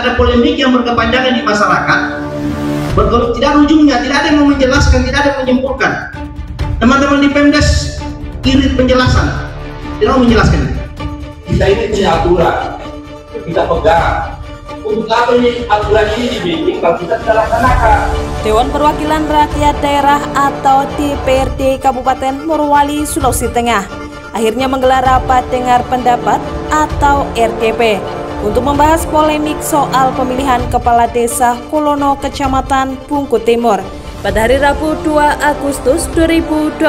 ada polemik yang berkepanjangan di masyarakat, tidak ada ujungnya, tidak ada yang mau menjelaskan, tidak ada yang menyimpulkan. Teman-teman di Pemdes irit penjelasan, tidak mau menjelaskan. Kita ini punya aturan, kita pegang. Untuk apa ini aturan ini dibikin kalau kita tidak laksanakan? Dewan Perwakilan Rakyat Daerah atau DPRD Kabupaten Morowali, Sulawesi Tengah akhirnya menggelar rapat dengar pendapat atau RDP untuk membahas polemik soal pemilihan Kepala Desa Kolono Kecamatan Bungkut Timur pada hari Rabu 2 Agustus 2023.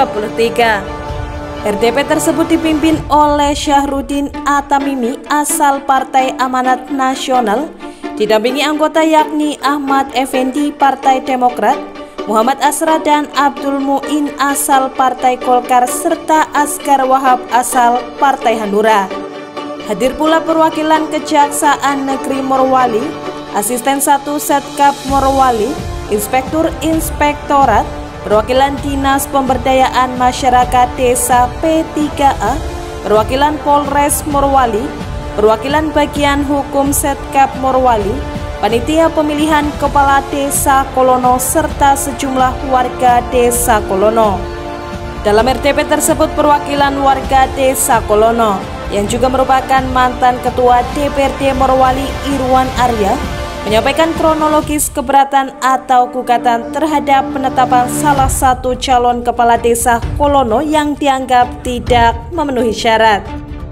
RDP tersebut dipimpin oleh Syahrudin Atamimi asal Partai Amanat Nasional, didampingi anggota yakni Ahmad Effendi Partai Demokrat, Muhammad Asra dan Abdul Muin asal Partai Golkar serta Asgar Wahab asal Partai Hanura. Hadir pula perwakilan Kejaksaan Negeri Morowali, Asisten 1 Setkap Morowali, Inspektur Inspektorat, perwakilan Dinas Pemberdayaan Masyarakat Desa P3A, perwakilan Polres Morowali, perwakilan Bagian Hukum Setkap Morowali, panitia pemilihan Kepala Desa Kolono serta sejumlah warga Desa Kolono. Dalam RDP tersebut perwakilan warga Desa Kolono yang juga merupakan mantan Ketua DPRD Morowali Irwan Arya menyampaikan kronologis keberatan atau gugatan terhadap penetapan salah satu calon kepala desa Kolono yang dianggap tidak memenuhi syarat.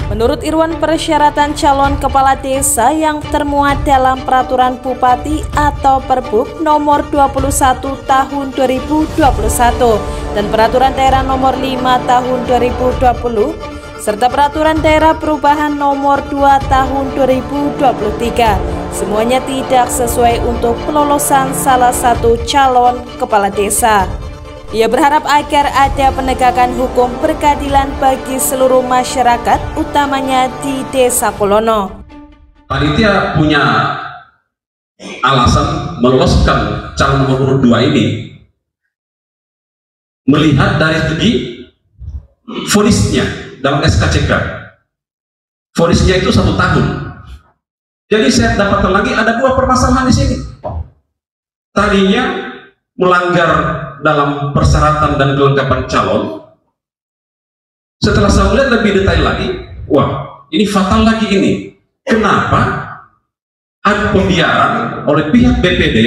Menurut Irwan, persyaratan calon kepala desa yang termuat dalam Peraturan Bupati atau Perbuk nomor 21 tahun 2021 dan Peraturan Daerah nomor 5 tahun 2020 serta Peraturan Daerah Perubahan nomor 2 tahun 2023 semuanya tidak sesuai untuk pelolosan salah satu calon kepala desa. Ia berharap agar ada penegakan hukum berkeadilan bagi seluruh masyarakat, utamanya di Desa Kolono. Panitia punya alasan meloloskan calon nomor urut 2 ini melihat dari segi vonisnya dalam SKCK. Vonisnya itu 1 tahun. Jadi saya dapatkan lagi ada 2 permasalahan di sini. Tadinya melanggar dalam persyaratan dan kelengkapan calon. Setelah saya lihat lebih detail lagi, wah ini fatal lagi ini. Kenapa ada pembiaran oleh pihak BPD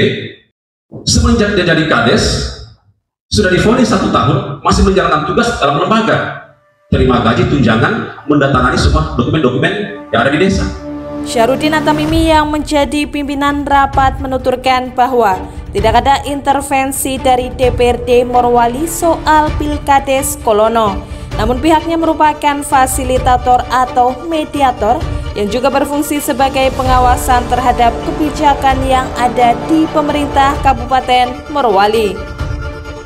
semenjak dia jadi kades sudah divonis 1 tahun masih menjalankan tugas dalam lembaga, terima gaji, tunjangan, mendatangani semua dokumen-dokumen yang ada di desa. Syahrudin Atamimi yang menjadi pimpinan rapat menuturkan bahwa tidak ada intervensi dari DPRD Morowali soal Pilkades Kolono. Namun pihaknya merupakan fasilitator atau mediator yang juga berfungsi sebagai pengawasan terhadap kebijakan yang ada di pemerintah Kabupaten Morowali.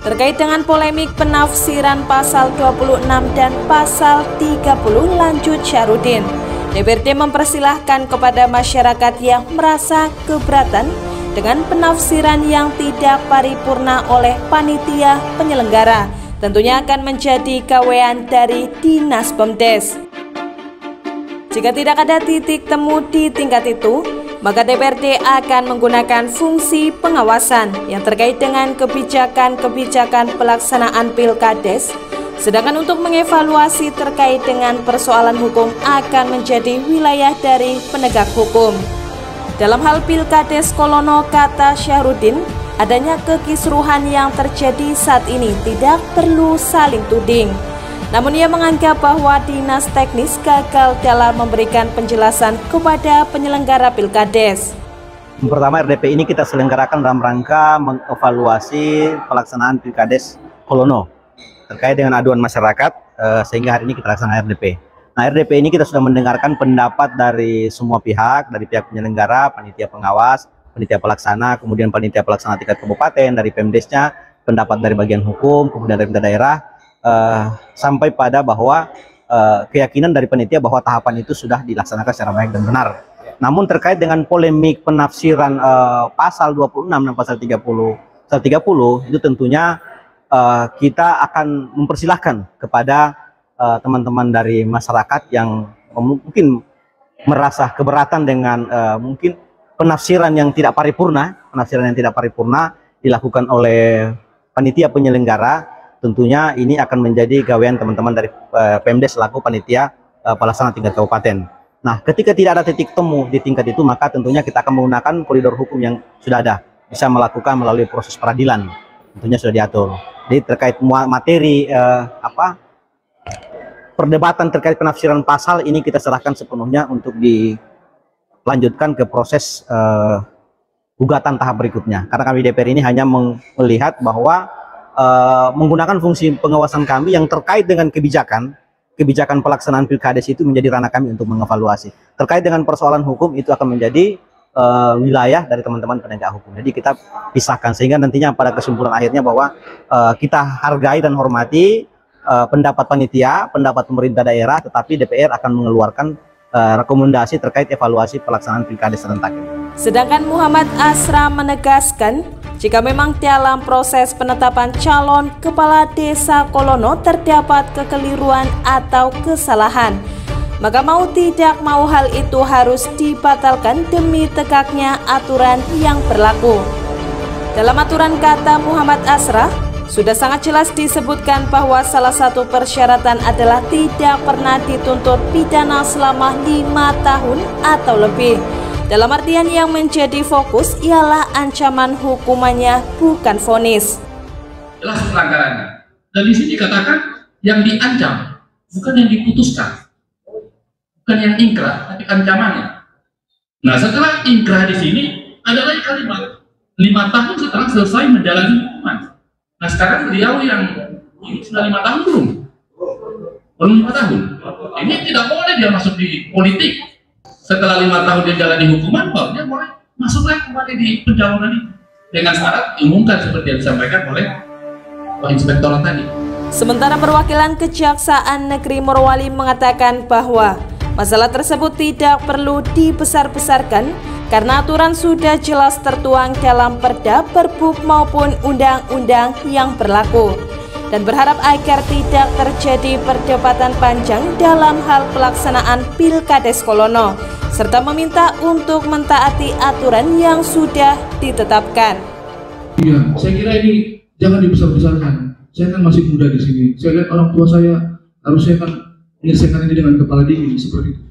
Terkait dengan polemik penafsiran pasal 26 dan pasal 30 lanjut Syahrudin, DPRD mempersilahkan kepada masyarakat yang merasa keberatan dengan penafsiran yang tidak paripurna oleh panitia penyelenggara, tentunya akan menjadi gawean dari Dinas Pemdes. Jika tidak ada titik temu di tingkat itu, maka DPRD akan menggunakan fungsi pengawasan yang terkait dengan kebijakan-kebijakan pelaksanaan Pilkades. Sedangkan untuk mengevaluasi terkait dengan persoalan hukum akan menjadi wilayah dari penegak hukum. Dalam hal Pilkades Kolono, kata Syahrudin, adanya kekisruhan yang terjadi saat ini tidak perlu saling tuding. Namun ia menganggap bahwa dinas teknis gagal dalam memberikan penjelasan kepada penyelenggara Pilkades. Pertama, RDP ini kita selenggarakan dalam rangka mengevaluasi pelaksanaan Pilkades Kolono terkait dengan aduan masyarakat, sehingga hari ini kita laksanakan RDP. Nah, RDP ini kita sudah mendengarkan pendapat dari semua pihak, dari pihak penyelenggara, panitia pengawas, panitia pelaksana, kemudian panitia pelaksana tingkat kabupaten, dari Pemdesnya, pendapat dari bagian hukum, kemudian dari daerah, sampai pada bahwa keyakinan dari panitia bahwa tahapan itu sudah dilaksanakan secara baik dan benar. Namun terkait dengan polemik penafsiran pasal 26 dan pasal 30 itu tentunya kita akan mempersilahkan kepada teman-teman dari masyarakat yang mungkin merasa keberatan dengan mungkin penafsiran yang tidak paripurna, dilakukan oleh panitia penyelenggara, tentunya ini akan menjadi gawean teman-teman dari Pemdes selaku panitia pelaksana tingkat kabupaten. Nah, ketika tidak ada titik temu di tingkat itu, maka tentunya kita akan menggunakan koridor hukum yang sudah ada, bisa melakukan melalui proses peradilan, tentunya sudah diatur. Jadi terkait materi perdebatan terkait penafsiran pasal ini kita serahkan sepenuhnya untuk dilanjutkan ke proses gugatan tahap berikutnya. Karena kami DPR ini hanya melihat bahwa menggunakan fungsi pengawasan kami yang terkait dengan kebijakan pelaksanaan Pilkades itu menjadi ranah kami untuk mengevaluasi. Terkait dengan persoalan hukum itu akan menjadi wilayah dari teman-teman penegak hukum. Jadi kita pisahkan sehingga nantinya pada kesimpulan akhirnya bahwa kita hargai dan hormati pendapat panitia, pendapat pemerintah daerah, tetapi DPR akan mengeluarkan rekomendasi terkait evaluasi pelaksanaan Pilkades serentak. Sedangkan Muhammad Asra menegaskan, jika memang dalam proses penetapan calon kepala desa Kolono terdapat kekeliruan atau kesalahan, maka mau tidak mau hal itu harus dibatalkan demi tegaknya aturan yang berlaku. Dalam aturan, kata Muhammad Asra, sudah sangat jelas disebutkan bahwa salah satu persyaratan adalah tidak pernah dituntut pidana selama 5 tahun atau lebih. Dalam artian yang menjadi fokus ialah ancaman hukumannya, bukan vonis. Jelas pelanggarannya. Dan di sini dikatakan yang diancam, bukan yang diputuskan. Bukan yang ingkrah, tapi ancamannya. Nah, setelah ingkrah di sini ada lagi kalimat 5 tahun setelah selesai menjalani hukuman. Nah, sekarang beliau yang ini sudah 5 tahun belum? Belum 5 tahun. Ini tidak boleh dia masuk di politik. Setelah 5 tahun dia jalani hukuman, baru dia mulai masuk lagi kembali di pencalonan ini dengan syarat diumumkan seperti yang disampaikan oleh Pak Inspektorat tadi. Sementara perwakilan Kejaksaan Negeri Morowali mengatakan bahwa masalah tersebut tidak perlu dibesar-besarkan karena aturan sudah jelas tertuang dalam Perda, Perbuk maupun undang-undang yang berlaku, dan berharap agar tidak terjadi perdebatan panjang dalam hal pelaksanaan Pilkades Kolono, serta meminta untuk mentaati aturan yang sudah ditetapkan. Iya, saya kira ini jangan dibesar-besarkan. Saya kan masih muda di sini. Saya lihat orang tua saya harusnya kan menyelesaikan ini dengan kepala dingin seperti itu.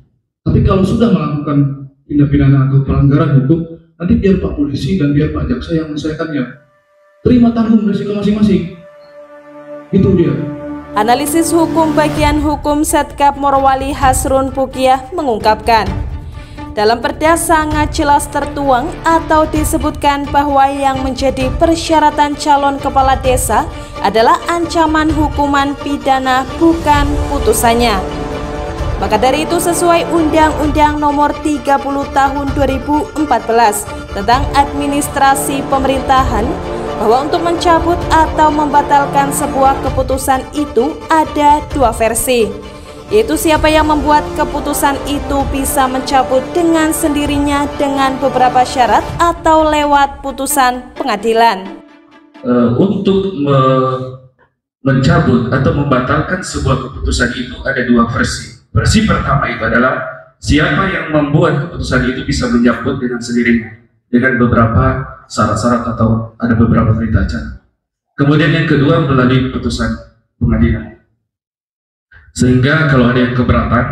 Tapi kalau sudah melakukan tindak pidana atau pelanggaran hukum, nanti biar Pak Polisi dan biar Pak Jaksa yang menyelesaikannya. Terima tanggung resiko masing-masing. Itu dia. Analisis hukum bagian hukum Setkap Morowali Hasrun Pukiah mengungkapkan, dalam Perda sangat jelas tertuang atau disebutkan bahwa yang menjadi persyaratan calon kepala desa adalah ancaman hukuman pidana, bukan putusannya. Maka dari itu sesuai Undang-Undang Nomor 30 Tahun 2014 tentang Administrasi Pemerintahan, bahwa untuk mencabut atau membatalkan sebuah keputusan itu ada 2 versi, yaitu siapa yang membuat keputusan itu bisa mencabut dengan sendirinya dengan beberapa syarat atau lewat putusan pengadilan. Untuk mencabut atau membatalkan sebuah keputusan itu ada 2 versi. Versi pertama itu adalah siapa yang membuat keputusan itu bisa mencabut dengan sendirinya dengan beberapa syarat-syarat atau ada beberapa perintah acara. Kemudian yang kedua melalui putusan pengadilan. Sehingga kalau ada yang keberatan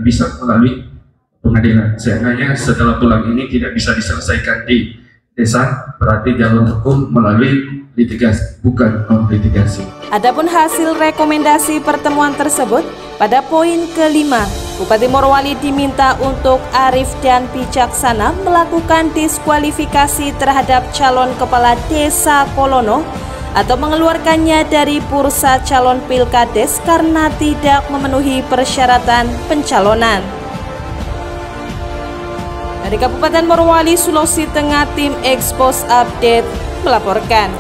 bisa melalui pengadilan. Sehingga setelah pulang ini tidak bisa diselesaikan di desa, berarti jalur hukum melalui litigasi, bukan non-litigasi. Adapun hasil rekomendasi pertemuan tersebut, pada poin kelima, Bupati Morowali diminta untuk arif dan bijaksana melakukan diskualifikasi terhadap calon kepala desa Kolono atau mengeluarkannya dari bursa calon Pilkades karena tidak memenuhi persyaratan pencalonan. Dari Kabupaten Morowali, Sulawesi Tengah, tim Expose Update melaporkan.